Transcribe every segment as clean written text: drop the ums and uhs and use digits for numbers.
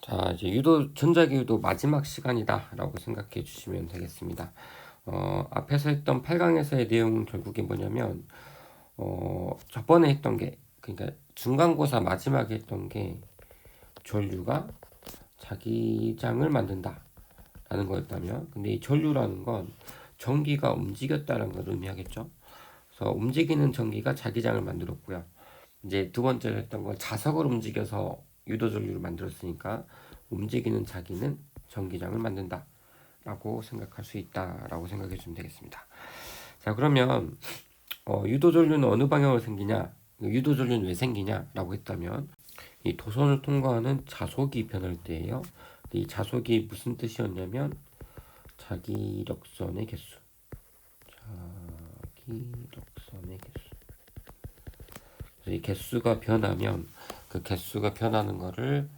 자, 이제 전자기유도 마지막 시간이다라고 생각해 주시면 되겠습니다. 앞에서 했던 8강에서의 내용은 결국에 뭐냐면, 저번에 했던 게, 그러니까 중간고사 마지막에 했던 게 전류가 자기장을 만든다라는 거였다면, 근데 이 전류라는 건 전기가 움직였다는 걸 의미하겠죠. 그래서 움직이는 전기가 자기장을 만들었고요. 이제 두 번째로 했던 건 자석을 움직여서 유도전류를 만들었으니까 움직이는 자기는 전기장을 만든다 라고 생각할 수 있다라고 생각해 주면 되겠습니다. 자, 그러면 유도전류는 어느 방향으로 생기냐, 유도전류는 왜 생기냐 라고 했다면, 이 도선을 통과하는 자속이 변할 때예요. 이 자속이 무슨 뜻이었냐면 자기력선의 개수, 자기력선의 개수. 그래서 이 개수가 변하면 그 개수가 변하는 거를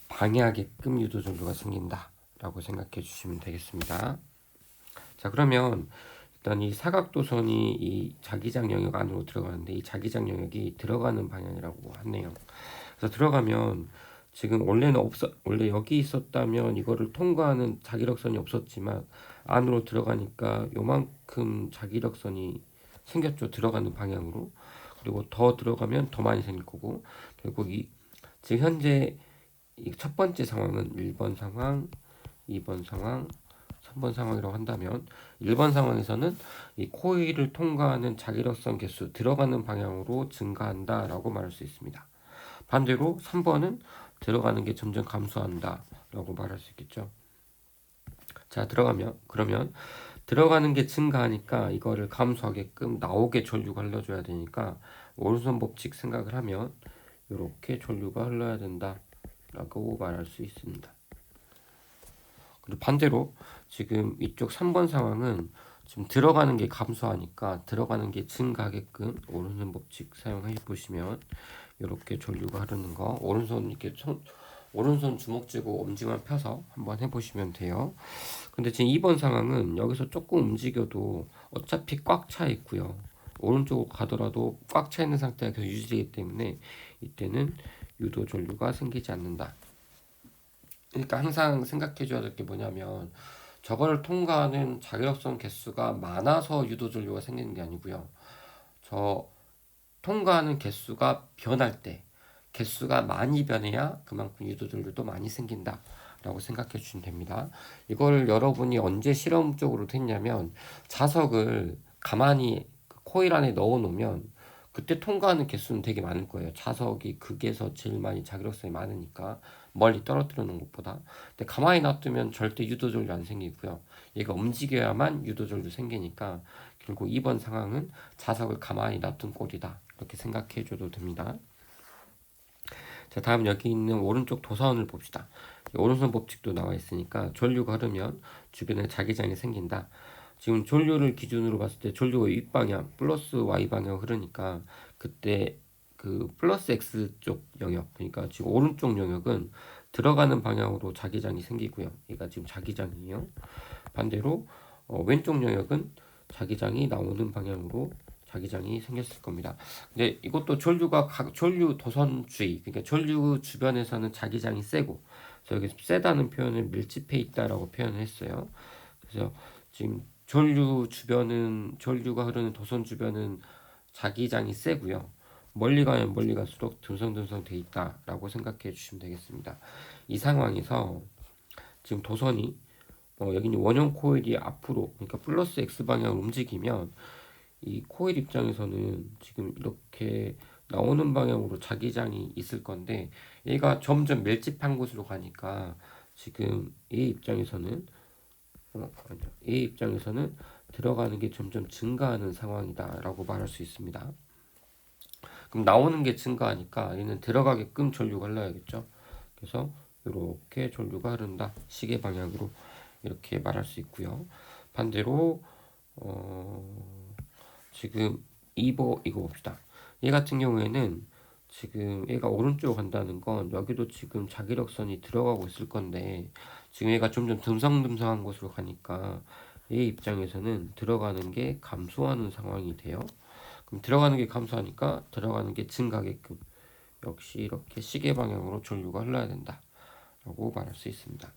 방해하게끔 유도전류가 생긴다라고 생각해 주시면 되겠습니다. 자, 그러면 일단 이 사각도선이 이 자기장 영역 안으로 들어가는데, 이 자기장 영역이 들어가는 방향이라고 하네요. 그래서 들어가면 지금 원래 여기 있었다면 이거를 통과하는 자기력선이 없었지만 안으로 들어가니까 요만큼 자기력선이 생겼죠. 들어가는 방향으로. 그리고 더 들어가면 더 많이 생길 거고, 결국 지금 현재 이 첫 번째 상황은 1번 상황, 2번 상황, 3번 상황이라고 한다면, 1번 상황에서는 이 코일을 통과하는 자기력선 개수 들어가는 방향으로 증가한다라고 말할 수 있습니다. 반대로 3번은 들어가는 게 점점 감소한다라고 말할 수 있겠죠. 자, 그러면 들어가는 게 증가하니까 이거를 감소하게끔 나오게 전류가 흘러줘야 되니까 오른손 법칙 생각을 하면 이렇게 전류가 흘러야 된다라고 말할 수 있습니다. 그리고 반대로 지금 이쪽 3번 상황은 지금 들어가는 게 감소하니까 들어가는 게 증가하게끔 오른손 법칙 사용해 보시면 이렇게 전류가 흐르는 거, 오른손 주먹 쥐고 엄지만 펴서 한번 해보시면 돼요. 근데 지금 2번 상황은 여기서 조금 움직여도 어차피 꽉 차 있고요. 오른쪽으로 가더라도 꽉 차 있는 상태가 계속 유지되기 때문에 이때는 유도 전류가 생기지 않는다. 그러니까 항상 생각해 줘야 될 게 뭐냐면, 저거를 통과하는 자기력선 개수가 많아서 유도 전류가 생기는 게 아니고요. 저 통과하는 개수가 변할 때, 개수가 많이 변해야 그만큼 유도전류도 많이 생긴다 라고 생각해 주시면 됩니다. 이걸 여러분이 언제 실험적으로 했냐면, 자석을 가만히 그 코일 안에 넣어 놓으면 그때 통과하는 개수는 되게 많을 거예요. 자석이 극에서 제일 많이 자기력선이 많으니까, 멀리 떨어뜨려 놓은 것보다. 근데 가만히 놔두면 절대 유도전류 안 생기고요. 얘가 움직여야만 유도전류 생기니까 결국 2번 상황은 자석을 가만히 놔둔 꼴이다, 이렇게 생각해 줘도 됩니다. 자, 다음 여기 있는 오른쪽 도선을 봅시다. 오른손 법칙도 나와 있으니까 전류가 흐르면 주변에 자기장이 생긴다. 지금 전류를 기준으로 봤을 때 전류가 윗방향 플러스 y 방향 흐르니까 그때 그 플러스 x 쪽 영역, 그러니까 지금 오른쪽 영역은 들어가는 방향으로 자기장이 생기고요. 얘가 지금 자기장이에요. 반대로 왼쪽 영역은 자기장이 나오는 방향으로 자기장이 생겼을 겁니다. 근데 이것도 전류 도선주의, 그러니까 전류 주변에서는 자기장이 세고, 그래서 여기 세다는 표현을 밀집해 있다라고 표현을 했어요. 그래서 지금 전류가 흐르는 도선 주변은 자기장이 세고요. 멀리 가면 멀리 갈수록 듬성듬성 돼 있다라고 생각해 주시면 되겠습니다. 이 상황에서 지금 도선이 여기는 원형 코일이 앞으로, 그러니까 플러스 X 방향으로 움직이면 이 코일 입장에서는 지금 이렇게 나오는 방향으로 자기장이 있을 건데, 얘가 점점 밀집한 곳으로 가니까 지금 A 입장에서는 들어가는 게 점점 증가하는 상황이다라고 말할 수 있습니다. 그럼 나오는 게 증가하니까 얘는 들어가게끔 전류가 흘러야겠죠. 그래서 이렇게 전류가 흐른다, 시계 방향으로, 이렇게 말할 수 있고요. 반대로 지금 이거 봅시다. 얘 같은 경우에는 지금 얘가 오른쪽으로 간다는 건 여기도 지금 자기력선이 들어가고 있을 건데, 지금 얘가 점점 듬성듬성한 곳으로 가니까 얘 입장에서는 들어가는 게 감소하는 상황이 돼요. 그럼 들어가는 게 감소하니까 들어가는 게 증가하게끔 역시 이렇게 시계 방향으로 전류가 흘러야 된다라고 말할 수 있습니다.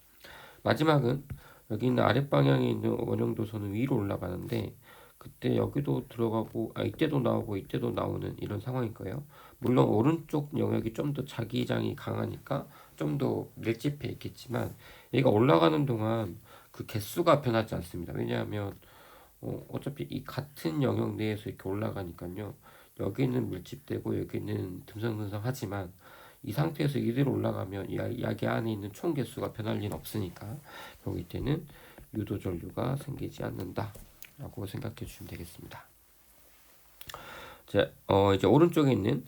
마지막은 여기 있는 아랫방향에 있는 원형도선은 위로 올라가는데 그때 여기도 들어가고 이때도 나오고 이때도 나오는 이런 상황일 거예요. 물론 오른쪽 영역이 좀 더 자기장이 강하니까 좀 더 밀집해 있겠지만 얘가 올라가는 동안 그 개수가 변하지 않습니다. 왜냐하면 어차피 이 같은 영역 내에서 이렇게 올라가니까요. 여기는 밀집되고 여기는 듬성듬성하지만 이 상태에서 이대로 올라가면 약의 안에 있는 총 개수가 변할 리는 없으니까 여기 때는 유도전류가 생기지 않는다 라고 생각해 주시면 되겠습니다. 자, 이제 오른쪽에 있는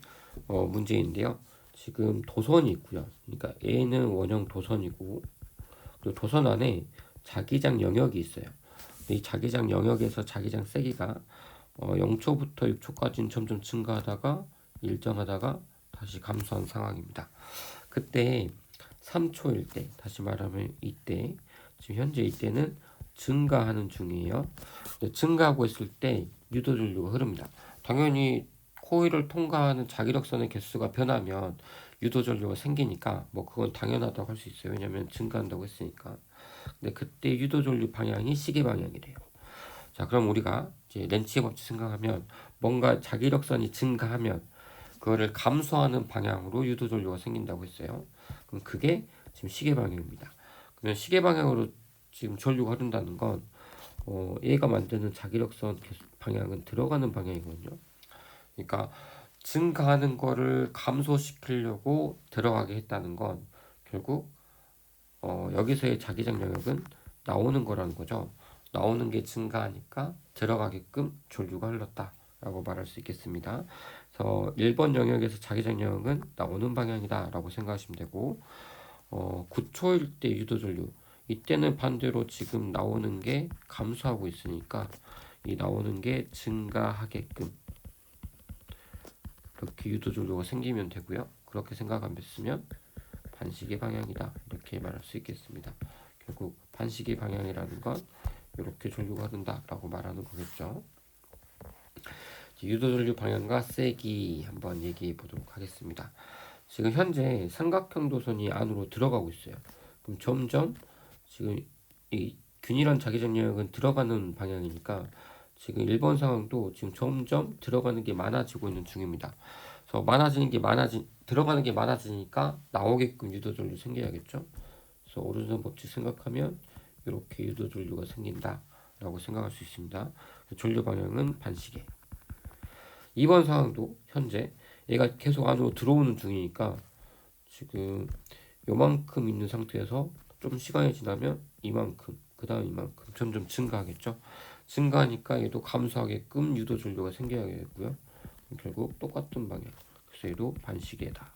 문제인데요. 지금 도선이 있고요. 그러니까 A는 원형 도선이고 그리고 도선 안에 자기장 영역이 있어요. 이 자기장 영역에서 자기장 세기가 0초부터 6초까지는 점점 증가하다가 일정하다가 다시 감소한 상황입니다. 그때 3초일 때, 다시 말하면 이때, 지금 현재 이때는 증가하는 중이에요. 증가하고 있을 때 유도전류가 흐릅니다. 당연히 코일을 통과하는 자기력선의 개수가 변하면 유도전류가 생기니까 뭐 그건 당연하다고 할 수 있어요. 왜냐면 증가한다고 했으니까. 근데 그때 유도전류 방향이 시계 방향이래요. 자, 그럼 우리가 이제 렌치의 법칙 생각하면 뭔가 자기력선이 증가하면 그거를 감소하는 방향으로 유도전류가 생긴다고 했어요. 그럼 그게 지금 시계 방향입니다. 그러면 시계 방향으로 지금 전류가 흐른다는 건 얘가 만드는 자기력선 방향은 들어가는 방향이거든요. 그러니까 증가하는 거를 감소시키려고 들어가게 했다는 건 결국 여기서의 자기장 영역은 나오는 거라는 거죠. 나오는 게 증가하니까 들어가게끔 전류가 흘렀다라고 말할 수 있겠습니다. 그래서 1번 영역에서 자기장 영역은 나오는 방향이다라고 생각하시면 되고 9초일 때 유도전류 이때는 반대로 지금 나오는 게 감소하고 있으니까 이 나오는 게 증가하게끔 이렇게 유도전류가 생기면 되고요. 그렇게 생각하면 반시계 방향이다 이렇게 말할 수 있겠습니다. 결국 반시계 방향이라는 건 이렇게 전류가 흐른다라고 말하는 거겠죠. 유도전류 방향과 세기 한번 얘기해 보도록 하겠습니다. 지금 현재 삼각형 도선이 안으로 들어가고 있어요. 그럼 점점 지금 이 균일한 자기장 영역은 들어가는 방향이니까 지금 1번 상황도 지금 점점 들어가는 게 많아지고 있는 중입니다. 그래서 들어가는 게 많아지니까 나오게끔 유도전류 생겨야겠죠. 그래서 오른손 법칙 생각하면 이렇게 유도전류가 생긴다라고 생각할 수 있습니다. 전류 방향은 반시계. 2번 상황도 현재 얘가 계속 안으로 들어오는 중이니까 지금 요만큼 있는 상태에서 좀 시간이 지나면 이만큼, 그 다음 이만큼 점점 증가하겠죠. 증가하니까 얘도 감소하게끔 유도전류가 생겨야겠고요. 결국 똑같은 방향. 그래서 얘도 반시계다.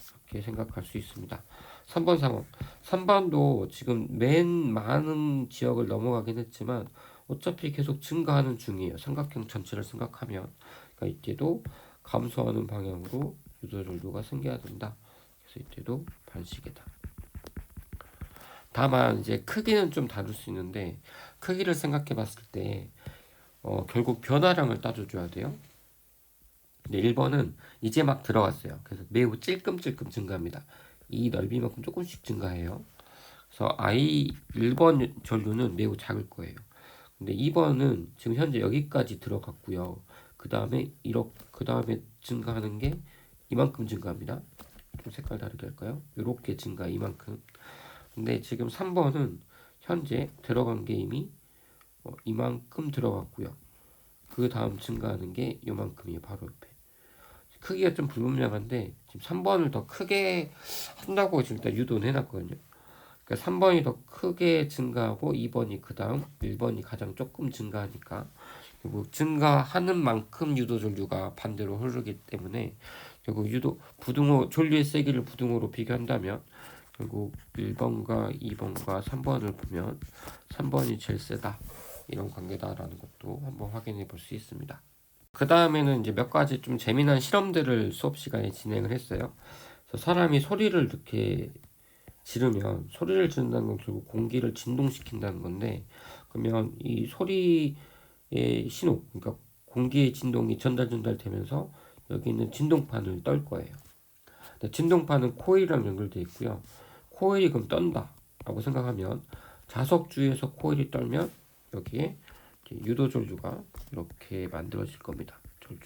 이렇게 생각할 수 있습니다. 3번 상황. 3번도 지금 맨 많은 지역을 넘어가긴 했지만 어차피 계속 증가하는 중이에요. 삼각형 전체를 생각하면. 그러니까 이때도 감소하는 방향으로 유도전류가 생겨야 된다. 그래서 이때도 반시계다. 다만 이제 크기는 좀 다를 수 있는데 크기를 생각해 봤을 때 결국 변화량을 따져줘야 돼요. 근데 1번은 이제 막 들어갔어요. 그래서 매우 찔끔찔끔 증가합니다. 이 넓이만큼 조금씩 증가해요. 그래서 I 1번 전류는 매우 작을 거예요. 근데 2번은 지금 현재 여기까지 들어갔고요. 그 다음에 증가하는 게 이만큼 증가합니다. 좀 색깔 다르게 할까요? 이렇게 증가 이만큼. 근데 지금 3번은 현재 들어간 게 이미 이만큼 들어갔고요. 그 다음 증가하는 게 이만큼이에요. 바로 옆에. 크기가 좀 불분명한데 지금 3번을 더 크게 한다고 지금 일단 유도는 해놨거든요. 그러니까 3번이 더 크게 증가하고 2번이 그 다음 1번이 가장 조금 증가하니까 결국 증가하는 만큼 유도전류가 반대로 흐르기 때문에 결국 전류의 세기를 부등호로 비교한다면 결국 1번과 2번과 3번을 보면 3번이 제일 세다 이런 관계다라는 것도 한번 확인해 볼 수 있습니다. 그 다음에는 이제 몇 가지 좀 재미난 실험들을 수업 시간에 진행을 했어요. 그래서 사람이 소리를 이렇게 지르면 소리를 지른다는 건 결국 공기를 진동시킨다는 건데 그러면 이 소리의 신호 그러니까 공기의 진동이 전달되면서 여기 있는 진동판을 떨 거예요. 진동판은 코일이랑 연결되어 있고요. 코일이 그럼 떤다 라고 생각하면 자석 주위에서 코일이 떨면 여기에 유도 전류가 이렇게 만들어질 겁니다. 전류.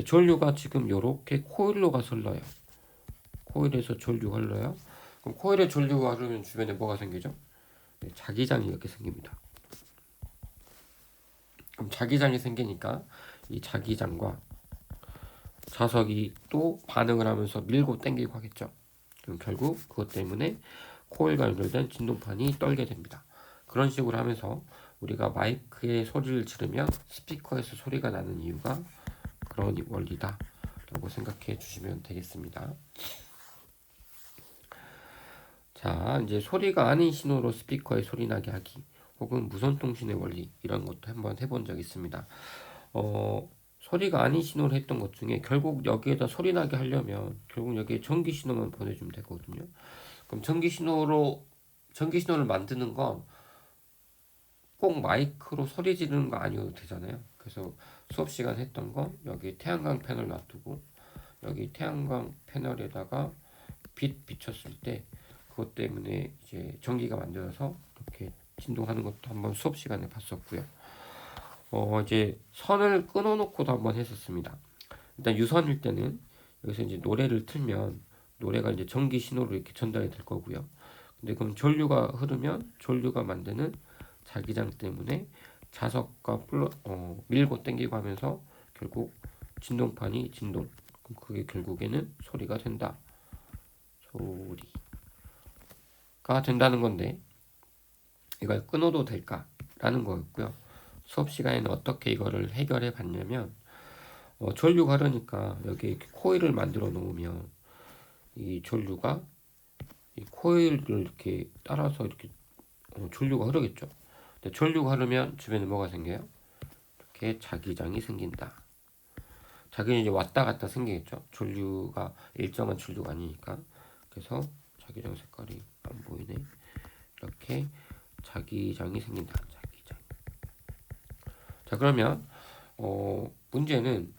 전류가 지금 이렇게 코일로 가서 흘러요. 코일에서 전류가 흘러요. 그럼 코일에 전류가 흐르면 주변에 뭐가 생기죠? 자기장이 이렇게 생깁니다. 그럼 자기장이 생기니까 이 자기장과 자석이 또 반응을 하면서 밀고 당기고 하겠죠. 그럼 결국 그것 때문에 코일과 연결된 진동판이 떨게 됩니다. 그런 식으로 하면서 우리가 마이크에 소리를 지르면 스피커에서 소리가 나는 이유가 그런 원리다 라고 생각해 주시면 되겠습니다. 자, 이제 소리가 아닌 신호로 스피커에 소리 나게 하기 혹은 무선 통신의 원리 이런 것도 한번 해본 적 있습니다. 소리가 아닌 신호를 했던 것 중에 결국 여기에다 소리 나게 하려면 결국 여기에 전기 신호만 보내주면 되거든요. 그럼 전기 신호를 만드는 건 꼭 마이크로 소리 지르는 거 아니어도 되잖아요. 그래서 수업 시간 했던 건 여기 태양광 패널 놔두고 여기 태양광 패널에다가 빛 비쳤을 때 그것 때문에 이제 전기가 만들어서 이렇게 진동하는 것도 한번 수업 시간에 봤었고요. 이제 선을 끊어놓고도 한번 했었습니다. 일단 유선일 때는 여기서 이제 노래를 틀면 노래가 이제 전기 신호로 이렇게 전달이 될 거고요. 근데 그럼 전류가 흐르면 전류가 만드는 자기장 때문에 자석과 밀고 당기고 하면서 결국 진동판이 진동. 그럼 그게 결국에는 소리가 된다. 소리가 된다는 건데 이걸 끊어도 될까라는 거였고요. 수업 시간에는 어떻게 이거를 해결해 봤냐면 전류가 흐르니까 여기 이렇게 코일을 만들어 놓으면 이 전류가 이 코일을 이렇게 따라서 이렇게 전류가 흐르겠죠. 근데 전류가 흐르면 주변에 뭐가 생겨요? 이렇게 자기장이 생긴다. 자기는 이제 왔다 갔다 생기겠죠. 전류가 일정한 전류가 아니니까. 그래서 자기장 색깔이 안 보이네. 이렇게 자기장이 생긴다. 자기장. 자, 그러면 문제는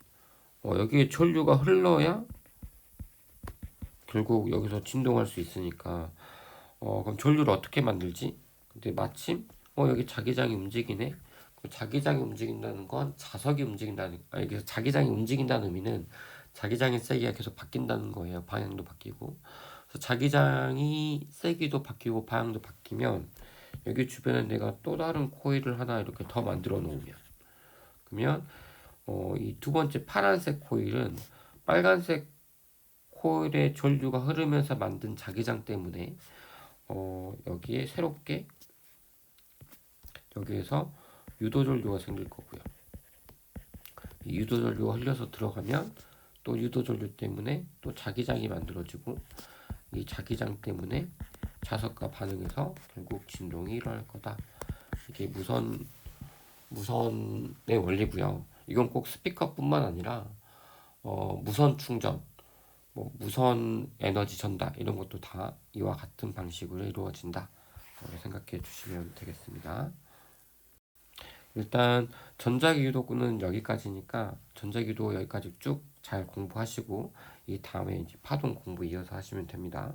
여기에 전류가 흘러야 결국 여기서 진동할 수 있으니까 그럼 전류를 어떻게 만들지? 근데 마침 여기 자기장이 움직이네. 자기장이 움직인다는 건 자석이 움직인다는 여기서 자기장이 움직인다는 의미는 자기장의 세기가 계속 바뀐다는 거예요. 방향도 바뀌고. 그래서 자기장이 세기도 바뀌고 방향도 바뀌면 여기 주변에 내가 또 다른 코일을 하나 이렇게 더 만들어 놓으면 그러면 이 두 번째 파란색 코일은 빨간색 코일의 전류가 흐르면서 만든 자기장 때문에 여기에 새롭게 여기에서 유도전류가 생길 거고요. 이 유도전류가 흘려서 들어가면 또 유도전류 때문에 또 자기장이 만들어지고 이 자기장 때문에 자석과 반응해서 결국 진동이 일어날 거다. 이게 무선의 원리고요. 이건 꼭 스피커뿐만 아니라 무선 충전, 무선 에너지 전달 이런 것도 다 이와 같은 방식으로 이루어진다. 생각해 주시면 되겠습니다. 일단 전자기유도는 여기까지니까 전자기유도 여기까지 쭉 잘 공부하시고 이 다음에 이제 파동 공부 이어서 하시면 됩니다.